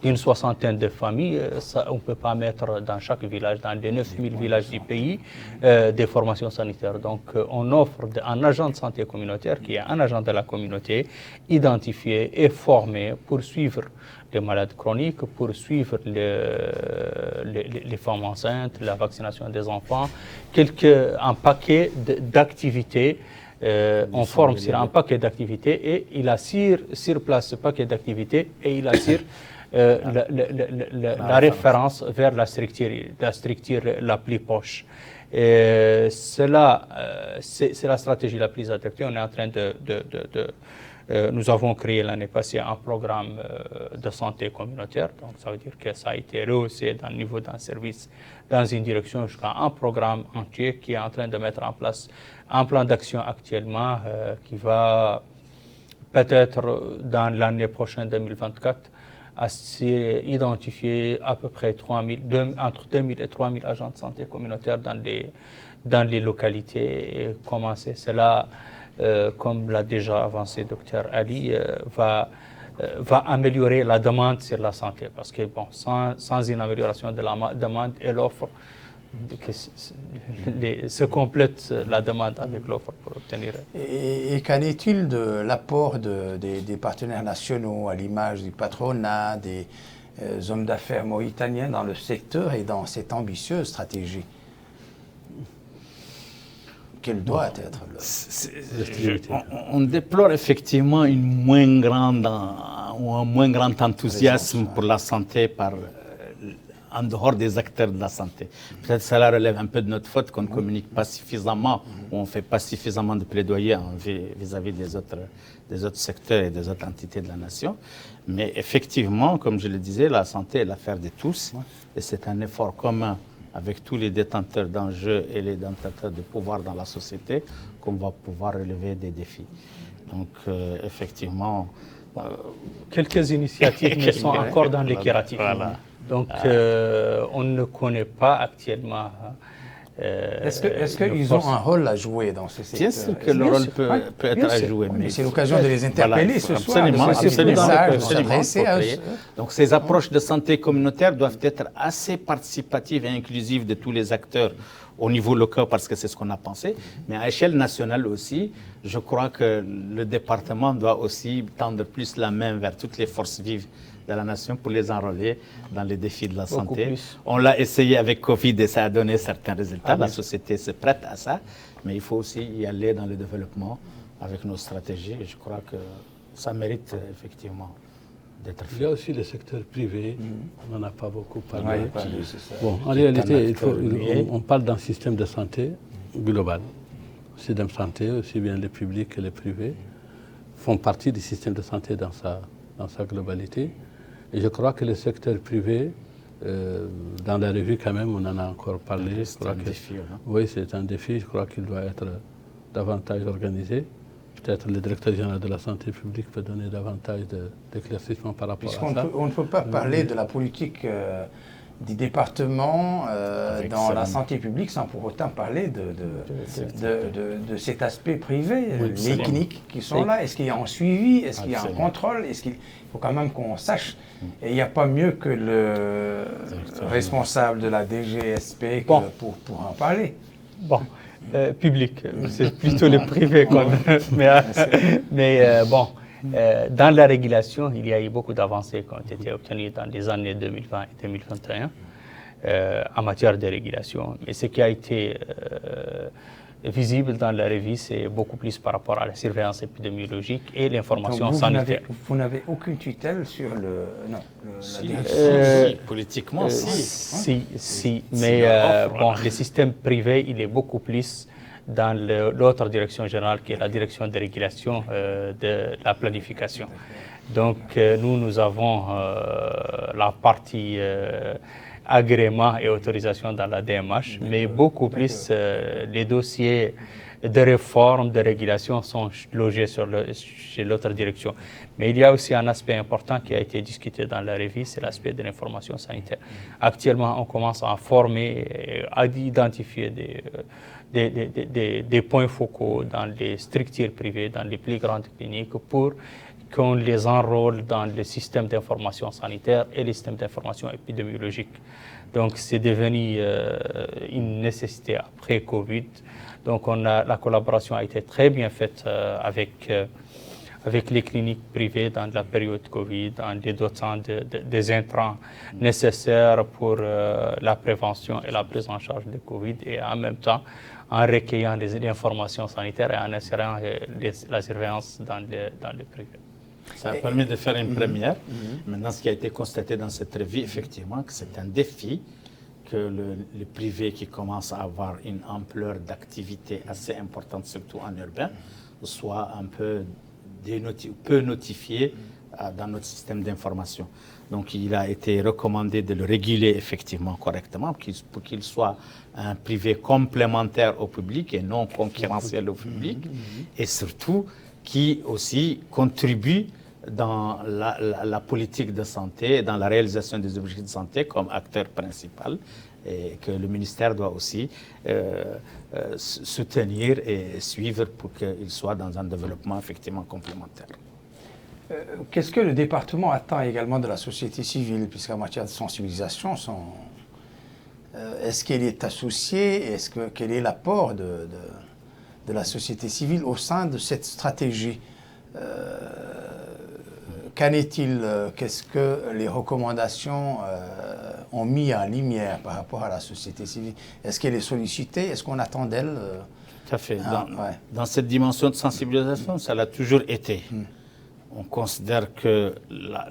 Speaker 4: d'une soixantaine de familles, on ne peut pas mettre dans chaque village, dans les 9000 villages du pays, des formations sanitaires. Donc, on offre un agent de santé communautaire qui est un agent de la communauté, identifié et formé pour suivre les malades chroniques, pour suivre les femmes enceintes, la vaccination des enfants, un paquet d'activités. On forme sur un paquet d'activités et il assure sur place ce paquet d'activités et il assure la référence vers la structure la plus proche. C'est la stratégie la plus adaptée. On est en train nous avons créé l'année passée un programme de santé communautaire, donc ça veut dire que ça a été rehaussé dans le niveau d'un service, dans une direction jusqu'à un programme entier qui est en train de mettre en place un plan d'action actuellement qui va peut-être dans l'année prochaine 2024 identifier à peu près entre 2000 et 3000 agents de santé communautaire dans les localités et commencer cela. Comme l'a déjà avancé Dr Ali, va améliorer la demande sur la santé. Parce que sans une amélioration de la demande et l'offre, se complète la demande avec l'offre pour obtenir.
Speaker 1: Et qu'en est-il de l'apport des partenaires nationaux, à l'image du patronat, des hommes d'affaires mauritaniens dans le secteur et dans cette ambitieuse stratégie? Quelle doit être
Speaker 2: on déplore effectivement un moins grand enthousiasme pour la santé en dehors des acteurs de la santé. Peut-être cela relève un peu de notre faute qu'on ne communique pas suffisamment, ou on ne fait pas suffisamment de plaidoyer vis-à-vis des autres secteurs et des autres entités de la nation. Mais effectivement, comme je le disais, la santé est l'affaire de tous et c'est un effort commun avec tous les détenteurs d'enjeux et les détenteurs de pouvoir dans la société, qu'on va pouvoir relever des défis. Donc, effectivement...
Speaker 4: quelques initiatives mais sont encore dans l'équiratif.
Speaker 2: Voilà.
Speaker 4: Donc, on ne connaît pas actuellement
Speaker 1: Est-ce qu'ils ont un rôle à jouer dans ce secteur?
Speaker 2: Bien sûr que le rôle peut être à jouer.
Speaker 1: Mais c'est l'occasion de les interpeller ce soir,
Speaker 2: absolument,
Speaker 1: de s'adresser à eux.
Speaker 2: Donc ces approches de santé communautaire doivent être assez participatives et inclusives de tous les acteurs au niveau local, parce que c'est ce qu'on a pensé, mais à échelle nationale aussi, je crois que le département doit aussi tendre plus la main vers toutes les forces vives de la nation pour les enrôler dans les défis de la santé. On l'a essayé avec Covid et ça a donné certains résultats. La société se prête à ça, mais il faut aussi y aller dans le développement avec nos stratégies. Et je crois que ça mérite effectivement d'être fait.
Speaker 3: Il y a aussi le secteur privé, on n'en a pas beaucoup parlé. Bon, en réalité, on parle d'un système de santé global. Le système de santé, aussi bien le public que le privé, font partie du système de santé dans sa globalité. Et je crois que le secteur privé, dans la revue quand même, on en a encore parlé.
Speaker 2: C'est un défi.
Speaker 3: Oui, c'est un défi. Je crois qu'il doit être davantage organisé. Peut-être le directeur général de la santé publique peut donner davantage d'éclaircissements par rapport à ça.
Speaker 1: On ne peut pas parler de la politique du département dans la santé publique sans pour autant parler de cet aspect privé, les cliniques qui sont là. Est-ce qu'il y a un suivi? Est-ce qu'il y a un contrôle? Il faut quand même qu'on sache. Et il n'y a pas mieux que le responsable de la DGSP pour en parler.
Speaker 4: Bon. Public, c'est plutôt le privé. Mais bon, dans la régulation, il y a eu beaucoup d'avancées qui ont été obtenues dans les années 2020 et 2021 en matière de régulation. Mais ce qui a été visible dans la revue, c'est beaucoup plus par rapport à la surveillance épidémiologique et l'information sanitaire.
Speaker 1: Vous n'avez aucune tutelle sur la
Speaker 2: direction politiquement,
Speaker 4: si. Mais bon, le système privé, il est beaucoup plus dans l'autre direction générale qui est la direction de régulation de la planification. Donc, nous avons la partie agrément et autorisation dans la DMH, mais beaucoup plus les dossiers de réforme, de régulation sont logés chez l'autre direction. Mais il y a aussi un aspect important qui a été discuté dans la revue, c'est l'aspect de l'information sanitaire. Actuellement, on commence à former, à identifier des points focaux dans les structures privées, dans les plus grandes cliniques, pour qu'on les enrôle dans le système d'information sanitaire et le système d'information épidémiologique. Donc, c'est devenu une nécessité après Covid. Donc, la collaboration a été très bien faite avec les cliniques privées dans la période Covid, en les dotant des intrants nécessaires pour la prévention et la prise en charge de Covid, et en même temps en recueillant les informations sanitaires et en insérant la surveillance dans le privé.
Speaker 2: Ça a permis de faire une première. Maintenant, ce qui a été constaté dans cette revue, effectivement, que c'est un défi que le privé qui commence à avoir une ampleur d'activité assez importante, surtout en urbain, soit un peu notifié dans notre système d'information. Donc, il a été recommandé de le réguler effectivement correctement pour qu'il soit un privé complémentaire au public et non concurrentiel au public, et surtout qui aussi contribue dans la politique de santé, dans la réalisation des objectifs de santé comme acteur principal, et que le ministère doit aussi soutenir et suivre pour qu'il soit dans un développement effectivement complémentaire.
Speaker 1: Qu'est-ce que le département attend également de la société civile, puisqu'en matière de sensibilisation, est-ce qu'elle est associée? Quel est l'apport de la société civile au sein de cette stratégie? Qu'en est-il? Qu'est-ce que les recommandations ont mis en lumière par rapport à la société civile? Est-ce qu'elle est sollicitée? Est-ce qu'on attend d'elle?
Speaker 2: Tout à fait. Dans cette dimension de sensibilisation, ça l'a toujours été. On considère que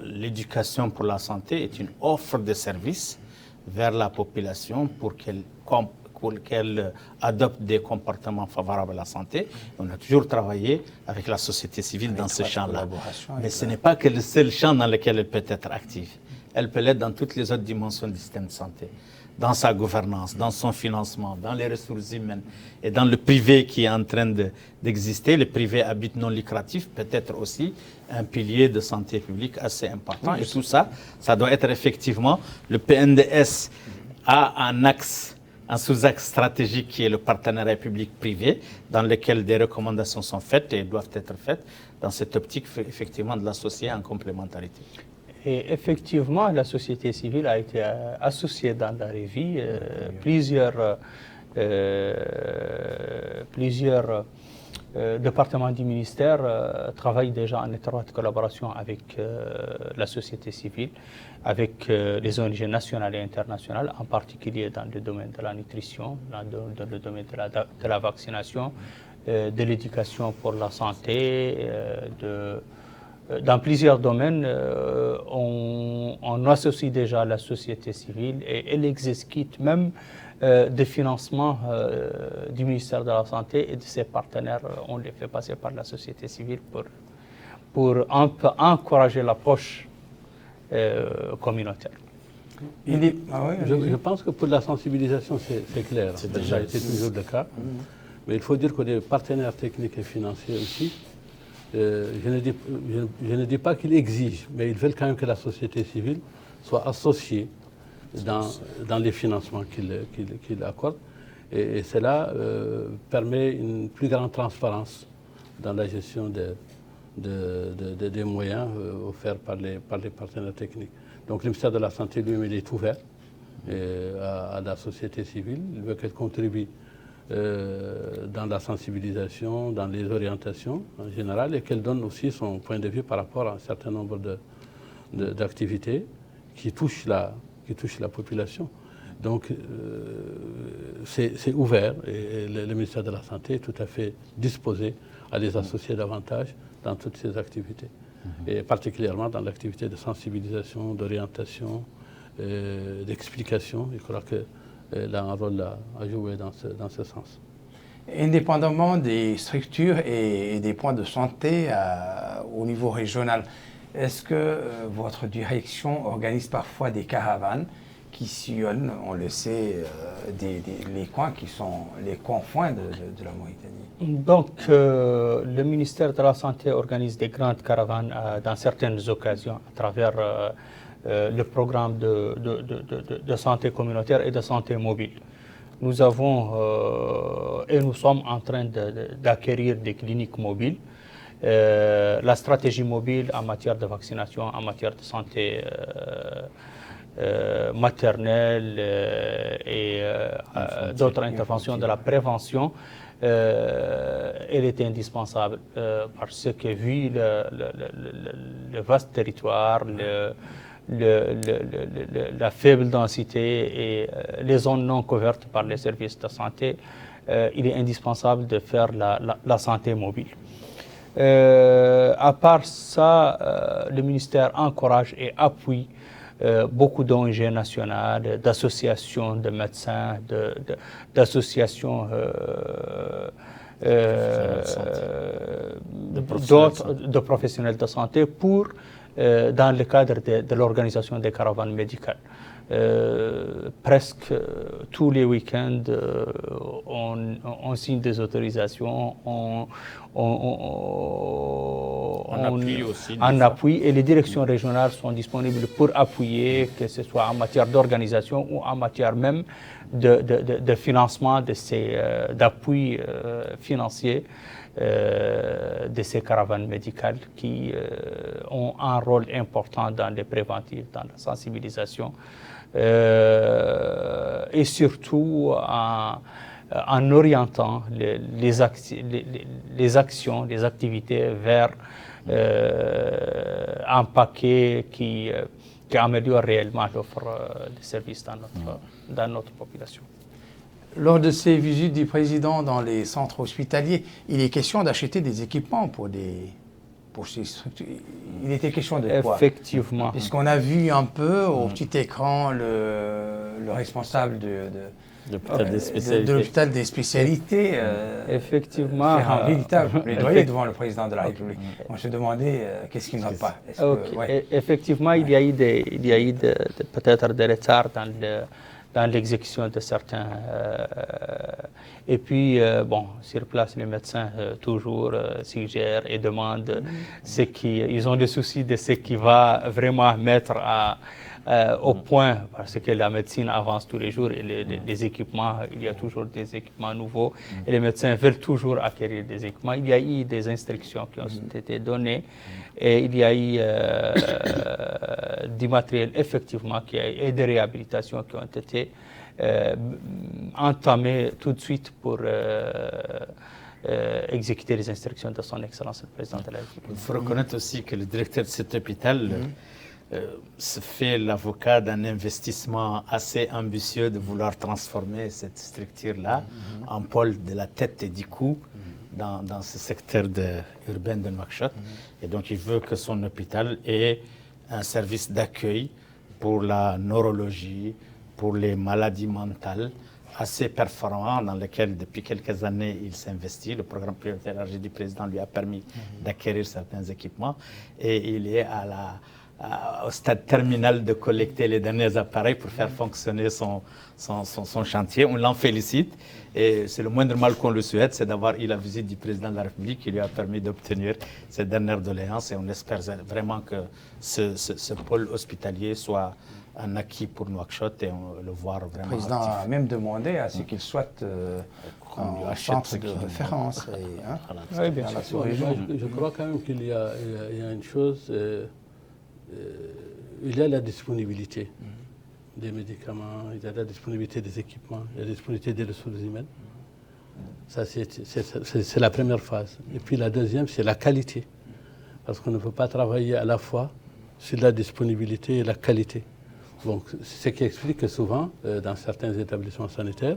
Speaker 2: l'éducation pour la santé est une offre de services vers la population pour qu'elle adopte des comportements favorables à la santé. On a toujours travaillé avec la société civile dans ce champ-là. Mais ce n'est pas que le seul champ dans lequel elle peut être active. Elle peut l'être dans toutes les autres dimensions du système de santé, dans sa gouvernance, dans son financement, dans les ressources humaines et dans le privé qui est en train d'exister. Le privé à but non lucratif peut être aussi un pilier de santé publique assez important. Et tout ça, ça doit être effectivement, le PNDS a un axe un sous-axe stratégique qui est le partenariat public-privé, dans lequel des recommandations sont faites et doivent être faites, dans cette optique, effectivement, de l'associer en complémentarité.
Speaker 4: Et effectivement, la société civile a été associée dans la revue. Plusieurs départements du ministère travaillent déjà en étroite collaboration avec la société civile, avec les ONG nationales et internationales, en particulier dans le domaine de la nutrition, dans le domaine de la vaccination, de l'éducation pour la santé, dans plusieurs domaines, on associe déjà la société civile et elle exécute même des financements du ministère de la Santé et de ses partenaires. On les fait passer par la société civile pour encourager l'approche communautaire.
Speaker 3: Je pense que pour la sensibilisation, c'est clair. C'est déjà été toujours le cas. Mais il faut dire que les partenaires techniques et financiers aussi, je ne dis pas qu'ils exigent, mais ils veulent quand même que la société civile soit associée dans les financements qu'ils accordent. Et cela permet une plus grande transparence dans la gestion des moyens offerts par les partenaires techniques. Donc le ministère de la Santé lui-même, il est ouvert à la société civile. Il veut qu'elle contribue dans la sensibilisation, dans les orientations en général, et qu'elle donne aussi son point de vue par rapport à un certain nombre d'activités qui touchent la population. Donc c'est ouvert et le ministère de la Santé est tout à fait disposé à les associer davantage dans toutes ces activités, et particulièrement dans l'activité de sensibilisation, d'orientation, d'explication. Je crois que elle a un rôle à jouer dans ce sens.
Speaker 1: Indépendamment des structures et des points de santé au niveau régional, est-ce que votre direction organise parfois des caravanes qui sillonnent, on le sait, les coins qui sont les confins de la Mauritanie?
Speaker 4: Donc, le ministère de la Santé organise des grandes caravanes dans certaines occasions à travers le programme de santé communautaire et de santé mobile. Nous avons et nous sommes en train d'acquérir des cliniques mobiles. La stratégie mobile en matière de vaccination, en matière de santé maternelle et d'autres interventions de la prévention, elle est indispensable parce que vu le vaste territoire, la faible densité et les zones non couvertes par les services de santé, il est indispensable de faire la santé mobile. À part ça, le ministère encourage et appuie beaucoup d'ONG nationales, d'associations de médecins, d'associations de professionnels de santé pour dans le cadre de l'organisation des caravanes médicales. Presque tous les week-ends, on signe des autorisations, on appuie aussi. En appui, et les directions régionales sont disponibles pour appuyer, que ce soit en matière d'organisation ou en matière même de financement d'appui financier de ces caravanes médicales qui ont un rôle important dans les préventifs, dans la sensibilisation et surtout en orientant les actions, les activités vers un paquet qui améliore réellement l'offre de services dans notre population.
Speaker 1: Lors de ces visites du président dans les centres hospitaliers, il est question d'acheter des équipements pour ces structures. Il était question de quoi?
Speaker 4: Effectivement.
Speaker 1: Puisqu'on a vu un peu au petit écran le responsable de l'hôpital des spécialités
Speaker 4: effectivement,
Speaker 1: faire un véritable plaidoyer devant le président de la République. On se demandait qu'est-ce qui ne va pas.
Speaker 4: Effectivement, il y a eu peut-être des retards dans l'exécution de certains. Et puis, sur place, les médecins toujours suggèrent et demandent ils ont le souci de ce qui va vraiment mettre au point, parce que la médecine avance tous les jours et les équipements, il y a toujours des équipements nouveaux et les médecins veulent toujours acquérir des équipements. Il y a eu des instructions qui ont été données et il y a eu du matériel effectivement et des réhabilitations qui ont été entamées tout de suite pour exécuter les instructions de son Excellence le Président de la République.
Speaker 2: Il faut reconnaître aussi que le directeur de cet hôpital se fait l'avocat d'un investissement assez ambitieux de vouloir transformer cette structure-là en pôle de la tête et du cou dans ce secteur urbain de Nouakchott. Et donc il veut que son hôpital ait un service d'accueil pour la neurologie, pour les maladies mentales, assez performant dans lequel depuis quelques années il s'investit. Le programme prioritaire élargi du président lui a permis d'acquérir certains équipements et il est au stade terminal de collecter les derniers appareils pour faire fonctionner son chantier. On l'en félicite et c'est le moindre mal qu'on le souhaite, c'est d'avoir eu la visite du président de la République qui lui a permis d'obtenir cette dernière doléance et on espère vraiment que ce pôle hospitalier soit un acquis pour Nouakchott et on le voir vraiment.
Speaker 5: Le président
Speaker 2: actif.
Speaker 5: a même demandé à ce qu'il soit un centre de référence.
Speaker 4: Oui, bien sûr.
Speaker 3: Je crois quand même qu'il y a une chose, il y a la disponibilité des médicaments, il y a la disponibilité des équipements, il y a la disponibilité des ressources humaines. Ça, c'est la première phase. Et puis la deuxième, c'est la qualité. Parce qu'on ne peut pas travailler à la fois sur la disponibilité et la qualité. Donc, ce qui explique que souvent, dans certains établissements sanitaires,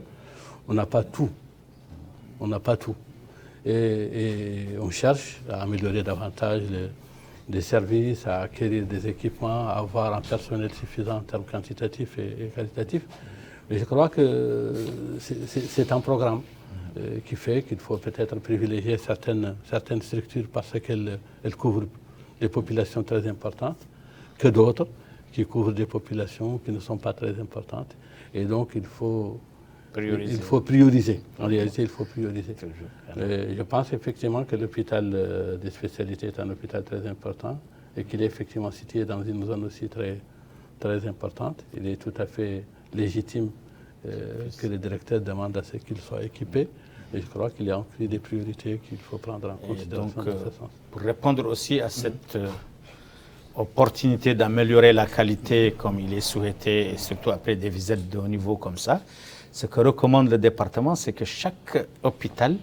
Speaker 3: on n'a pas tout. On n'a pas tout. Et on cherche à améliorer davantage les services, à acquérir des équipements, à avoir un personnel suffisant en termes quantitatifs et qualitatifs. Mais je crois que c'est un programme qui fait qu'il faut peut-être privilégier certaines structures parce qu'elles couvrent des populations très importantes que d'autres qui couvrent des populations qui ne sont pas très importantes. Et donc, il faut prioriser. En réalité, il faut prioriser. Je pense effectivement que l'hôpital des spécialités est un hôpital très important et qu'il est effectivement situé dans une zone aussi très, très importante. Il est tout à fait légitime que le directeur demande à ce qu'il soit équipé. Et je crois qu'il y a aussi des priorités qu'il faut prendre en considération dans ce sens.
Speaker 2: Pour répondre aussi à cette opportunité d'améliorer la qualité comme il est souhaité, et surtout après des visites de haut niveau comme ça, ce que recommande le département, c'est que chaque hôpital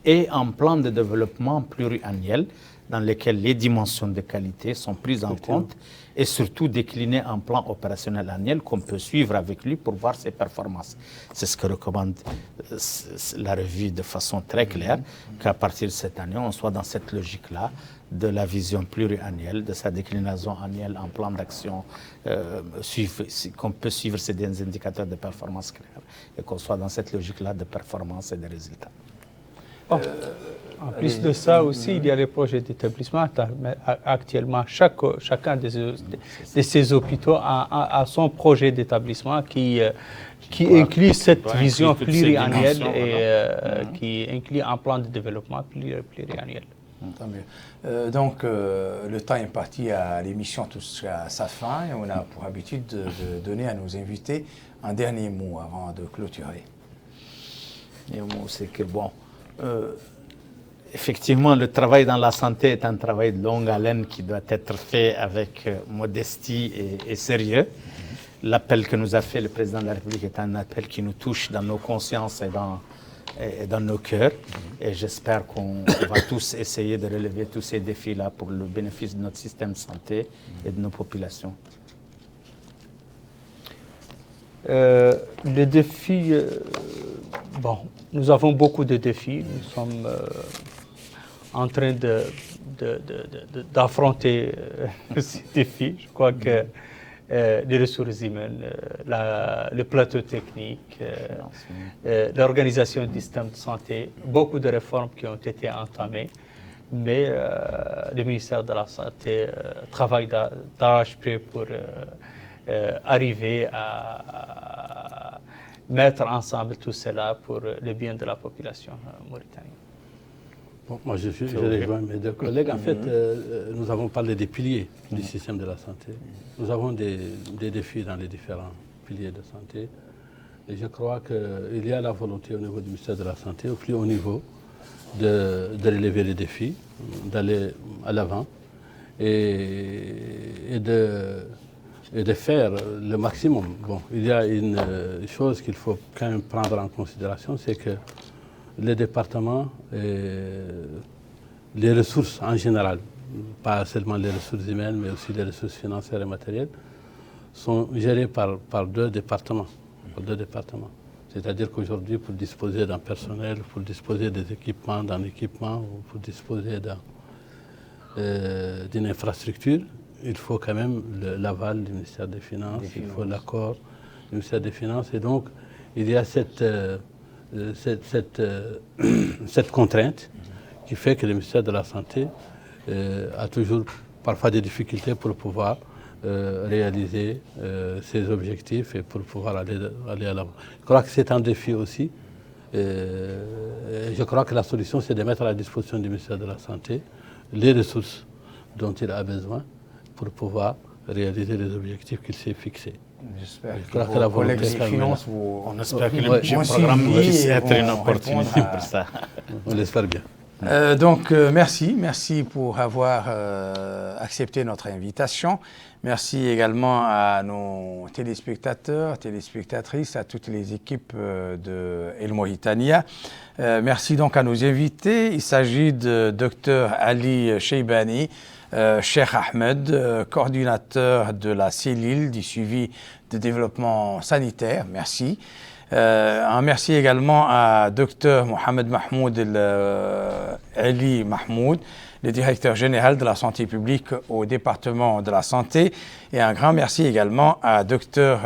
Speaker 2: ait un plan de développement pluriannuel dans lequel les dimensions de qualité sont prises en compte et surtout déclinées en plan opérationnel annuel qu'on peut suivre avec lui pour voir ses performances. C'est ce que recommande la revue de façon très claire, qu'à partir de cette année, on soit dans cette logique-là de la vision pluriannuelle, de sa déclinaison annuelle en plan d'action, qu'on peut suivre ces des indicateurs de performance clairs et qu'on soit dans cette logique-là de performance et de résultats.
Speaker 4: En plus de ça aussi, il y a les projets d'établissement. Actuellement, chacun de ces hôpitaux a son projet d'établissement qui inclut cette vision pluriannuelle et qui inclut un plan de développement pluriannuel.
Speaker 5: Tant mieux. Donc, le temps imparti à l'émission touche à sa fin et on a pour habitude de donner à nos invités un dernier mot avant de clôturer.
Speaker 2: Et le mot, c'est que effectivement, le travail dans la santé est un travail de longue haleine qui doit être fait avec modestie et sérieux. L'appel que nous a fait le président de la République est un appel qui nous touche dans nos consciences et dans nos cœurs. Et j'espère qu'on va tous essayer de relever tous ces défis-là pour le bénéfice de notre système de santé et de nos populations.
Speaker 4: Les défis, nous avons beaucoup de défis. Nous sommes en train d'affronter ces défis. Je crois que les ressources humaines, le plateau technique, l'organisation du système de santé, beaucoup de réformes qui ont été entamées, mais le ministère de la Santé travaille d'arrache-pied pour arriver à mettre ensemble tout cela pour le bien de la population mauritanienne.
Speaker 3: Bon, moi, je rejoins mes deux collègues. En fait, nous avons parlé des piliers du système de la santé. Nous avons des défis dans les différents piliers de santé. Et je crois qu'il y a la volonté au niveau du ministère de la Santé, au plus haut niveau, de relever les défis, d'aller à l'avant et de faire le maximum. Bon, il y a une chose qu'il faut quand même prendre en considération, c'est que les départements, les ressources en général, pas seulement les ressources humaines, mais aussi les ressources financières et matérielles, sont gérées par deux départements. C'est-à-dire qu'aujourd'hui, pour disposer d'un personnel, pour disposer des équipements, d'un équipement, ou pour disposer d'une infrastructure, il faut quand même l'aval du ministère des Finances, il faut l'accord du ministère des Finances. Et donc, il y a cette contrainte qui fait que le ministère de la Santé a toujours parfois des difficultés pour pouvoir réaliser ses objectifs et pour pouvoir aller à l'avant. Je crois que c'est un défi aussi. Je crois que la solution, c'est de mettre à la disposition du ministère de la Santé les ressources dont il a besoin pour pouvoir réaliser les objectifs qu'il s'est fixés.
Speaker 5: J'espère que vos collègues des finances
Speaker 2: on espère que le budget programme puisse être une opportunité pour ça.
Speaker 3: On l'espère bien.
Speaker 5: Donc, merci pour avoir accepté notre invitation. Merci également à nos téléspectateurs, téléspectatrices, à toutes les équipes de El Mauritania. Merci donc à nos invités. Il s'agit de Dr Ali Cheibani, Cheikh Ahmed, coordinateur de la cellule du suivi de développement sanitaire. Merci. Un merci également à Dr Mohamed Mahmoud Ali Mahmoud, le directeur général de la santé publique au département de la santé. Et un grand merci également à Dr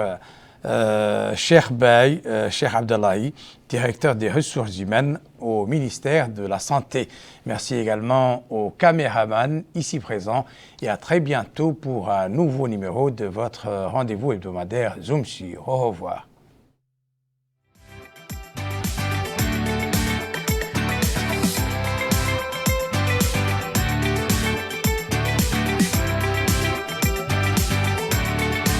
Speaker 5: Cheikh Bay, Cheikh Abdallahi, directeur des ressources humaines au ministère de la Santé. Merci également aux caméramans ici présents et à très bientôt pour un nouveau numéro de votre rendez-vous hebdomadaire Zoom sur. Au revoir.